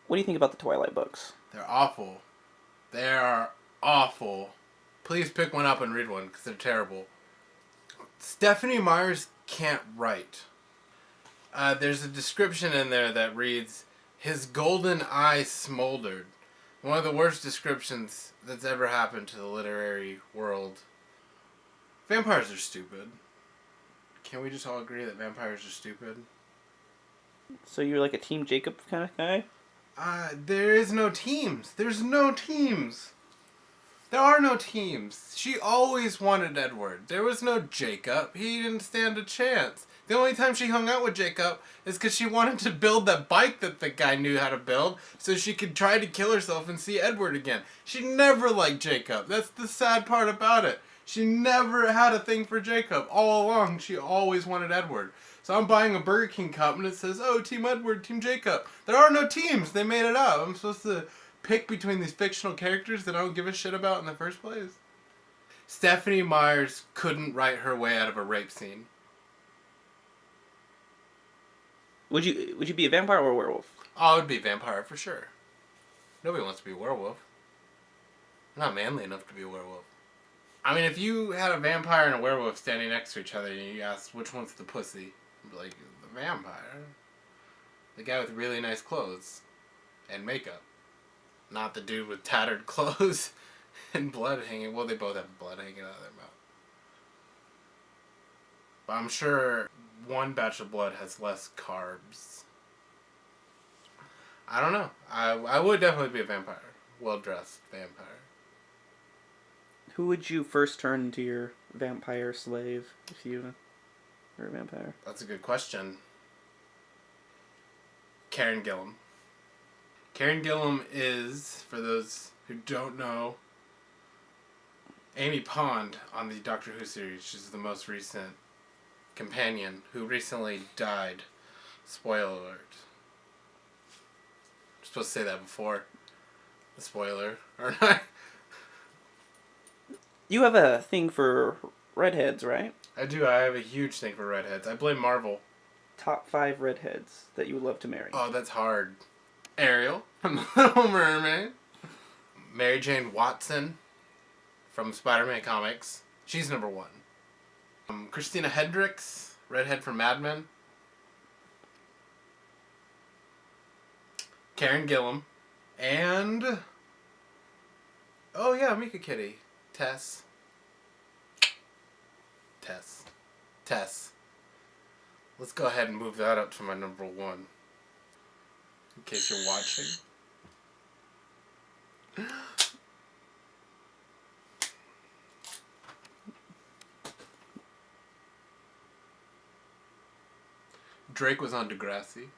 What do you think about the Twilight books? They're awful. They are awful. Please pick one up and read one because they're terrible. Stephanie Meyer's can't write. There's a description in there that reads, "His golden eye smoldered." One of the worst descriptions that's ever happened to the literary world. Vampires are stupid. Can we just all agree that vampires are stupid? So you're like a Team Jacob kind of guy? There is no teams. There's no teams. There are no teams. She always wanted Edward. There was no Jacob. He didn't stand a chance. The only time she hung out with Jacob is because she wanted to build that bike that the guy knew how to build so she could try to kill herself and see Edward again. She never liked Jacob. That's the sad part about it. She never had a thing for Jacob. All along, she always wanted Edward. So I'm buying a Burger King cup and it says, "Oh, Team Edward, Team Jacob." There are no teams. They made it up. I'm supposed to pick between these fictional characters that I don't give a shit about in the first place. Stephanie Meyers couldn't write her way out of a rape scene. Would you be a vampire or a werewolf? Oh, I would be a vampire for sure. Nobody wants to be a werewolf. I'm not manly enough to be a werewolf. I mean, if you had a vampire and a werewolf standing next to each other and you asked which one's the pussy, I'd be like, the vampire. The guy with really nice clothes and makeup. Not the dude with tattered clothes and blood hanging. Well, they both have blood hanging out of their mouth. But I'm sure one batch of blood has less carbs. I don't know. I would definitely be a vampire. Well-dressed vampire. Who would you first turn into your vampire slave if you were a vampire? That's a good question. Karen Gillan. Karen Gillan is, for those who don't know, Amy Pond on the Doctor Who series. She's the most recent companion who recently died. Spoiler alert. I'm supposed to say that before the spoiler, aren't I? You have a thing for redheads, right? I do. I have a huge thing for redheads. I blame Marvel. Top 5 redheads that you would love to marry. Oh, that's hard. Ariel from The Little Mermaid. Mary Jane Watson from Spider-Man comics. She's number 1. Christina Hendricks, redhead from Mad Men. Karen Gillan. And... oh yeah, Mika Kitty. Tess. Let's go ahead and move that up to my number 1. In case you're watching. Drake was on Degrassi.